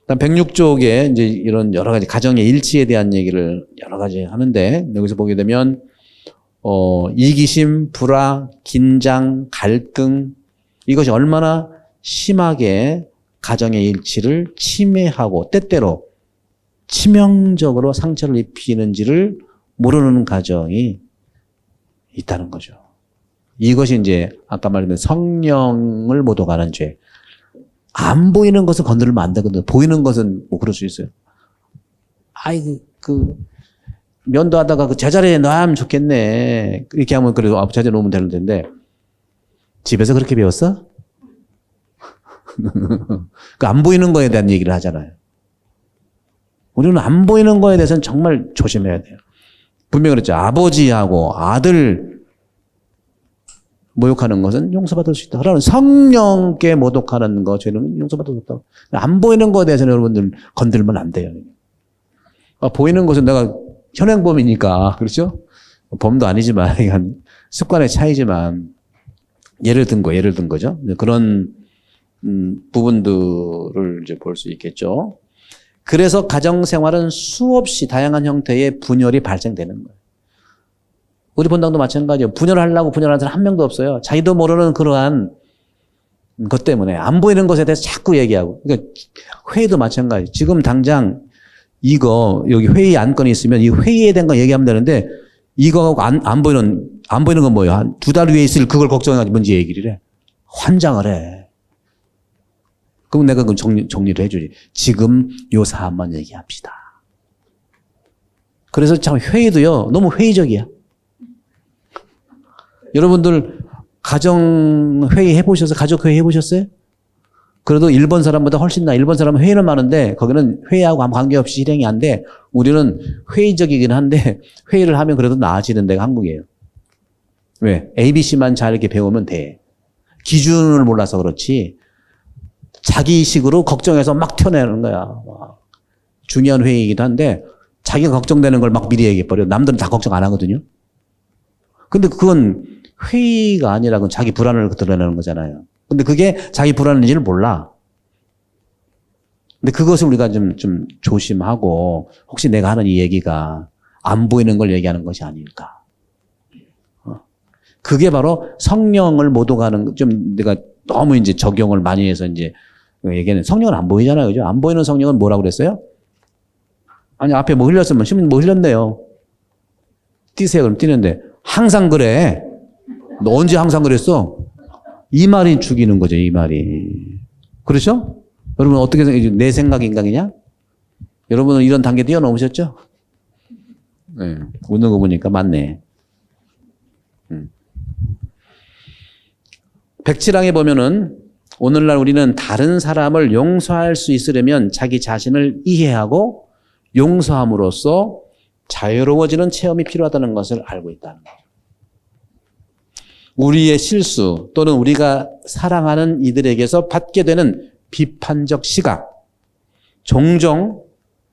106쪽에 이제 이런 여러 가지 가정의 일치에 대한 얘기를 여러 가지 하는데 여기서 보게 되면 이기심, 불화, 긴장, 갈등 이것이 얼마나 심하게 가정의 일치를 침해하고 때때로 치명적으로 상처를 입히는지를 모르는 가정이 있다는 거죠. 이것이 이제 아까 말했던 성령을 모독하는 죄. 안 보이는 것은 건드리면 안 되거든요. 보이는 것은 뭐 그럴 수 있어요. 면도하다가 그 제자리에 놔야면 좋겠네. 이렇게 하면 그래도 제자리에 놓으면 되는 텐데 집에서 그렇게 배웠어? 그 안 보이는 거에 대한 얘기를 하잖아요. 우리는 안 보이는 거에 대해서는 정말 조심해야 돼요. 분명히 그랬죠. 아버지하고 아들 모욕하는 것은 용서받을 수 있다. 그러나 성령께 모독하는 거 죄는 용서받을 수 없다. 안 보이는 거에 대해서는 여러분들 건들면 안 돼요. 보이는 것은 내가 현행범이니까 그렇죠? 범도 아니지만 습관의 차이지만 예를 든 거죠. 그런 부분들을 이제 볼 수 있겠죠. 그래서 가정 생활은 수없이 다양한 형태의 분열이 발생되는 거예요. 우리 본당도 마찬가지예요. 분열하려고 분열하는 사람 한 명도 없어요. 자기도 모르는 그러한 것 때문에 안 보이는 것에 대해서 자꾸 얘기하고. 그러니까 회의도 마찬가지. 지금 당장 이거 여기 회의 안건이 있으면 이 회의에 대한 거 얘기하면 되는데 이거하고 안 보이는 건 뭐예요? 한 2달 위에 있을 그걸 걱정해가지고 뭔지 얘기를 해. 환장을 해. 그럼 내가 그 정리를 해주지. 지금 요 사안만 얘기합시다. 그래서 참 회의도요 너무 회의적이야. 여러분들 가정회의 해보셨어요? 가족회의 해보셨어요? 그래도 일본 사람보다 훨씬 일본 사람은 회의는 많은데 거기는 회의하고 아무 관계없이 실행이 안 돼. 우리는 회의적이긴 한데 회의를 하면 그래도 나아지는 데가 한국이에요. 왜? ABC만 잘 이렇게 배우면 돼. 기준을 몰라서 그렇지. 자기식으로 걱정해서 막 튀어내는 거야. 중요한 회의이기도 한데 자기가 걱정되는 걸 막 미리 얘기해버려. 남들은 다 걱정 안 하거든요. 근데 그건 회의가 아니라 그건 자기 불안을 드러내는 거잖아요. 근데 그게 자기 불안인지를 몰라. 근데 그것을 우리가 좀 조심하고 혹시 내가 하는 이 얘기가 안 보이는 걸 얘기하는 것이 아닐까. 그게 바로 성령을 모독하는 좀 내가 너무 이제 적용을 많이 해서 이제 얘기하는 성령은 안 보이잖아요. 그죠? 안 보이는 성령은 뭐라고 그랬어요? 아니 앞에 뭐 흘렸으면 시민 뭐 흘렸네요. 뛰세요. 그럼 뛰는데 항상 그래. 너 언제 항상 그랬어? 이 말이 죽이는 거죠. 이 말이. 그렇죠? 여러분 어떻게 생각해요? 내 생각 인간이냐? 여러분은 이런 단계 뛰어넘으셨죠? 네. 웃는 거 보니까 맞네. 백칠항에 보면은 오늘날 우리는 다른 사람을 용서할 수 있으려면 자기 자신을 이해하고 용서함으로써 자유로워지는 체험이 필요하다는 것을 알고 있다는 거죠. 우리의 실수 또는 우리가 사랑하는 이들에게서 받게 되는 비판적 시각, 종종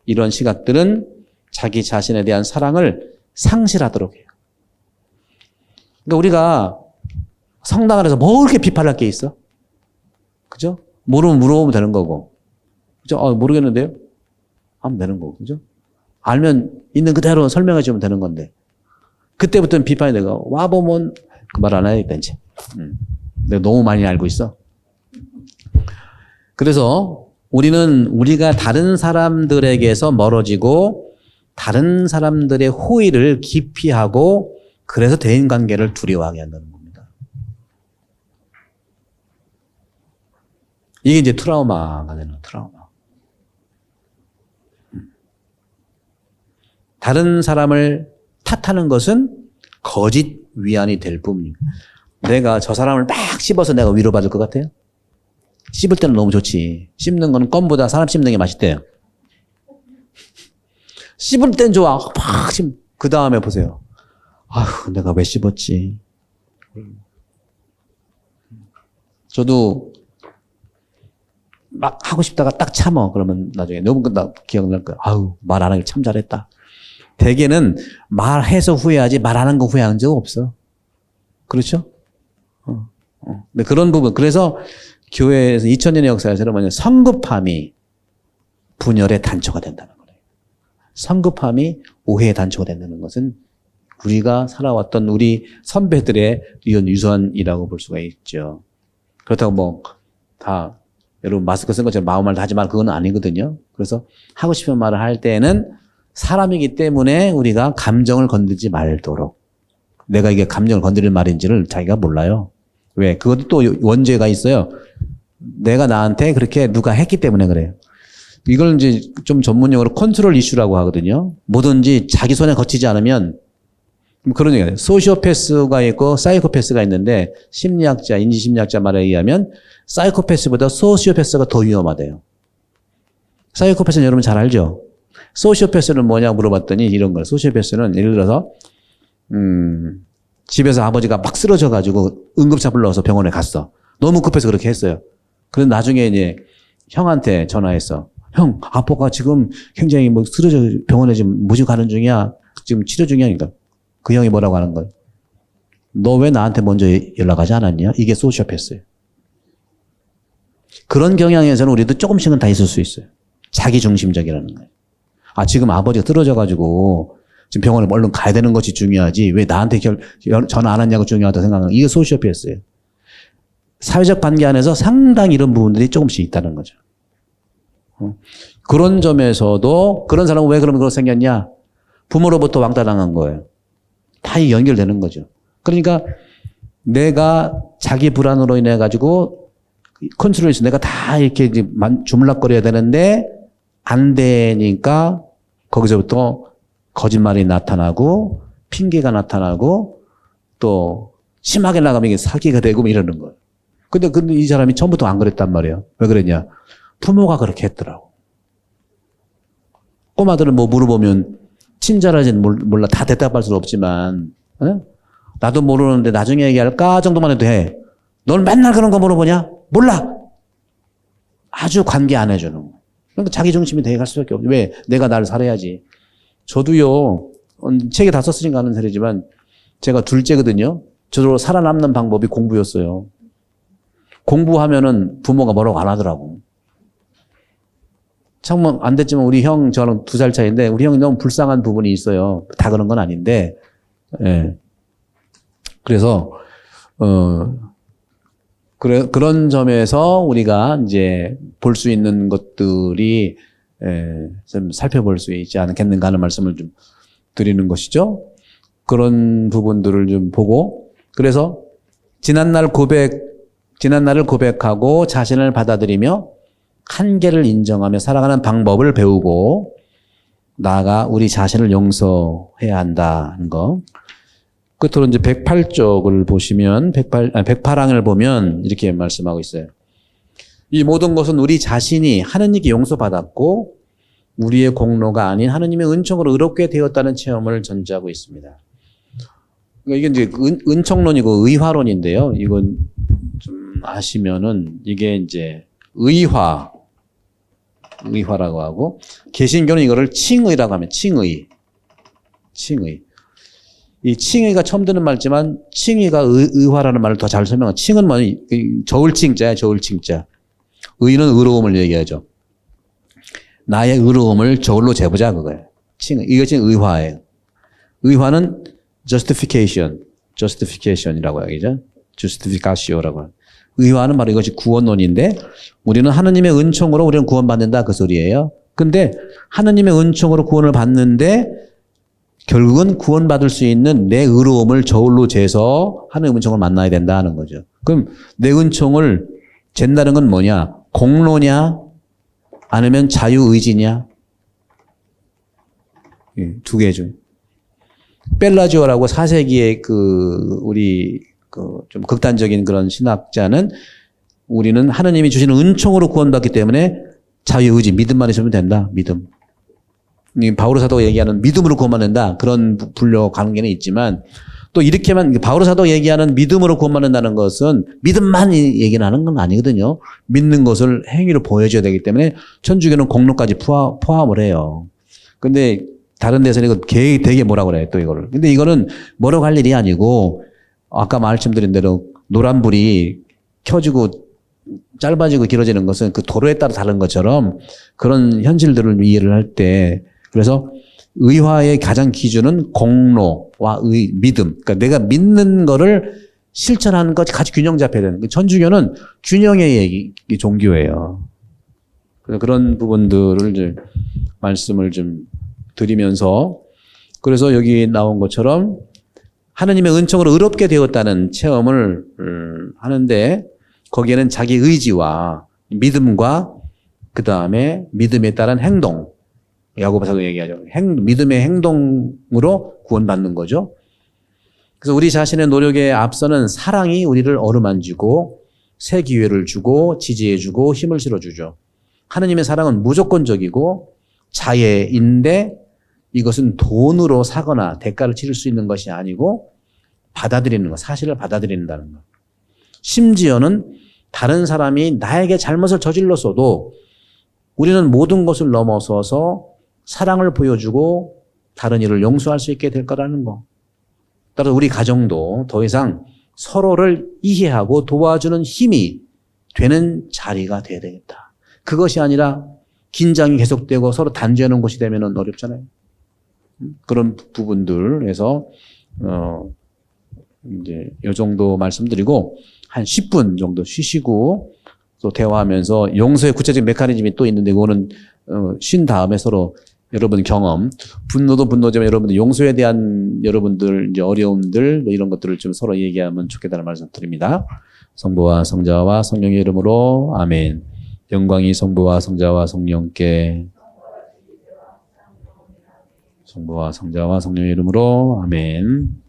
이런 시각들은 자기 자신에 대한 사랑을 상실하도록 해요. 그러니까 우리가 성당 안에서 뭐 그렇게 비판할 게 있어? 그죠? 모르면 물어보면 되는 거고. 그죠? 모르겠는데요? 하면 되는 거고. 그죠? 알면 있는 그대로 설명해 주면 되는 건데. 그때부터는 비판이 내가 와보면 그 말 안 해야겠다, 이제. 내가 너무 많이 알고 있어. 그래서 우리는 우리가 다른 사람들에게서 멀어지고 다른 사람들의 호의를 기피하고 그래서 대인관계를 두려워하게 한다는 겁니다. 이게 이제 트라우마가 되는 트라우마. 다른 사람을 탓하는 것은 거짓 위안이 될 뿐입니다. 내가 저 사람을 막 씹어서 내가 위로받을 것 같아요? 씹을 때는 너무 좋지. 씹는 건 껌보다 사람 씹는 게 맛있대요. 씹을 땐 좋아. 막 씹. 그 다음에 보세요. 아휴, 내가 왜 씹었지? 저도 막 하고 싶다가 딱 참어. 그러면 나중에 너무 나 기억날 거야. 아유, 말 안 하길 참 잘했다. 대개는 말해서 후회하지 말 안 한 거 후회한 적 없어. 그렇죠? 근데 그런 부분. 그래서 교회에서 2000년의 역사에서 뭐냐, 성급함이 분열의 단초가 된다는 거예요. 성급함이 오해의 단초가 된다는 것은 우리가 살아왔던 우리 선배들의 이런 유산이라고 볼 수가 있죠. 그렇다고 뭐 다 여러분 마스크 쓴 것처럼 마음 말도 하지 말 그건 아니거든요. 그래서 하고 싶은 말을 할 때는 사람이기 때문에 우리가 감정을 건들지 말도록. 내가 이게 감정을 건드릴 말인지를 자기가 몰라요. 왜? 그것도 또 원죄가 있어요. 내가 나한테 그렇게 누가 했기 때문에 그래요. 이걸 이제 좀 전문용어로 컨트롤 이슈라고 하거든요. 뭐든지 자기 손에 거치지 않으면 그런 얘기예요. 소시오패스가 있고 사이코패스가 있는데 심리학자, 인지심리학자 말에 의하면 사이코패스보다 소시오패스가 더 위험하대요. 사이코패스는 여러분 잘 알죠? 소시오패스는 뭐냐고 물어봤더니 이런 거예요. 소시오패스는 예를 들어서 집에서 아버지가 막 쓰러져가지고 응급차 불러서 병원에 갔어. 너무 급해서 그렇게 했어요. 그래서 나중에 이제 형한테 전화했어. 형, 아빠가 지금 굉장히 뭐 쓰러져 병원에 지금 무지 가는 중이야. 지금 치료 중이야. 그러니까 그 형이 뭐라고 하는 거예요? 너 왜 나한테 먼저 연락하지 않았냐? 이게 소시오패스예요. 그런 경향에서는 우리도 조금씩은 다 있을 수 있어요. 자기중심적이라는 거예요. 아, 지금 아버지가 쓰러져가지고 지금 병원에 얼른 가야 되는 것이 중요하지 왜 나한테 전화 안 했냐고 중요하다고 생각하는 이게 소시오패스예요. 사회적 관계 안에서 상당히 이런 부분들이 조금씩 있다는 거죠. 그런 점에서도 그런 사람은 왜 그러면 그렇게 생겼냐? 부모로부터 왕따당한 거예요. 다 연결되는 거죠. 그러니까 내가 자기 불안으로 인해 가지고 컨트롤해서 내가 다 이렇게 주물럭거려야 되는데 안 되니까 거기서부터 거짓말이 나타나고 핑계가 나타나고 또 심하게 나가면 이게 사기가 되고 뭐 이러는 거예요. 근데 이 사람이 처음부터 안 그랬단 말이에요. 왜 그랬냐? 부모가 그렇게 했더라고. 꼬마들은 뭐 물어보면 친절하지는 몰라. 다 대답할 수는 없지만 나도 모르는데 나중에 얘기할까 정도만 해도 해. 넌 맨날 그런 거 물어보냐? 몰라. 아주 관계 안 해주는 거. 그러니까 자기중심이 돼갈 수밖에 없죠. 왜? 내가 나를 살아야지. 저도요. 책에 다 썼으니까 하는 소리지만 제가 둘째거든요. 저도 살아남는 방법이 공부였어요. 공부하면은 부모가 뭐라고 안 하더라고. 참 안 됐지만 우리 형 저랑 2살 차이인데 우리 형이 너무 불쌍한 부분이 있어요. 다 그런 건 아닌데. 예. 그래서 그런 점에서 우리가 이제 볼 수 있는 것들이 좀 살펴볼 수 있지 않겠는가 하는 말씀을 좀 드리는 것이죠. 그런 부분들을 좀 보고 그래서 지난날을 고백하고 자신을 받아들이며 한계를 인정하며 살아가는 방법을 배우고 나아가 우리 자신을 용서해야 한다는 거. 끝으로 이제 108쪽을 보시면 108항을 보면 이렇게 말씀하고 있어요. 이 모든 것은 우리 자신이 하느님께 용서받았고 우리의 공로가 아닌 하느님의 은총으로 의롭게 되었다는 체험을 전제하고 있습니다. 이게 이제 은총론이고 의화론인데요. 이건 좀 아시면은 이게 이제 의화라고 하고 개신교는 이거를 칭의라고 하면 칭의. 이 칭의가 처음 듣는 말이지만 칭의가 의화라는 말을 더 잘 설명한. 칭은 뭐냐? 저울칭자야, 저울칭자. 의는 의로움을 얘기하죠. 나의 의로움을 저울로 재보자 그거예요. 칭의. 이것이 의화예요. 의화는 justification이라고 얘기죠. justificatio라고 하는. 의화는 바로 이것이 구원론인데 우리는 하느님의 은총으로 우리는 구원받는다 그 소리예요. 근데 하느님의 은총으로 구원을 받는데 결국은 구원받을 수 있는 내 의로움을 저울로 재서 하느님의 은총을 만나야 된다 하는 거죠. 그럼 내 은총을 잰다는 건 뭐냐? 공로냐? 아니면 자유의지냐? 두 개죠. 벨라지오라고 4세기의 좀 극단적인 그런 신학자는 우리는 하느님이 주시는 은총으로 구원받기 때문에 자유의지, 믿음만 있으면 된다. 믿음. 바오로 사도가 얘기하는 믿음으로 구원받는다. 그런 분류 관계는 있지만 또 이렇게만 바오로 사도가 얘기하는 믿음으로 구원받는다는 것은 믿음만 얘기는 하는 건 아니거든요. 믿는 것을 행위로 보여줘야 되기 때문에 천주교는 공로까지 포함을 해요. 근데 다른 데서는 이거 되게 뭐라고 그래요, 또 이거를. 근데 이거는 뭐라고 할 일이 아니고, 아까 말씀드린 대로 노란불이 켜지고 짧아지고 길어지는 것은 그 도로에 따라 다른 것처럼 그런 현실들을 이해를 할 때, 그래서 의화의 가장 기준은 공로와 믿음. 그러니까 내가 믿는 거를 실천하는 것 같이 균형 잡혀야 되는 거예요. 천주교는 균형의 종교예요. 그래서 그런 부분들을 말씀을 좀 드리면서 그래서 여기 나온 것처럼 하느님의 은총으로 의롭게 되었다는 체험을 하는데 거기에는 자기 의지와 믿음과 그 다음에 믿음에 따른 행동 야고보서도 얘기하죠. 믿음의 행동으로 구원받는 거죠. 그래서 우리 자신의 노력에 앞서는 사랑이 우리를 어루만지고 새 기회를 주고 지지해주고 힘을 실어주죠. 하느님의 사랑은 무조건적이고 자애인데 이것은 돈으로 사거나 대가를 치를 수 있는 것이 아니고 받아들이는 것, 사실을 받아들인다는 것. 심지어는 다른 사람이 나에게 잘못을 저질렀어도 우리는 모든 것을 넘어서서 사랑을 보여주고 다른 이를 용서할 수 있게 될 거라는 거. 따라서 우리 가정도 더 이상 서로를 이해하고 도와주는 힘이 되는 자리가 돼야 되겠다. 그것이 아니라 긴장이 계속되고 서로 단죄하는 곳이 되면 어렵잖아요. 그런 부분들에서 이제 이 정도 말씀드리고 한 10분 정도 쉬시고 또 대화하면서 용서의 구체적인 메커니즘이 또 있는데 그거는 쉰 다음에 서로 여러분 경험, 분노도 분노지만 여러분들 용서에 대한 여러분들 이제 어려움들 뭐 이런 것들을 좀 서로 얘기하면 좋겠다는 말씀 드립니다. 성부와 성자와 성령의 이름으로 아멘. 영광이 성부와 성자와 성령께 성부와 성자와 성령의 이름으로 아멘.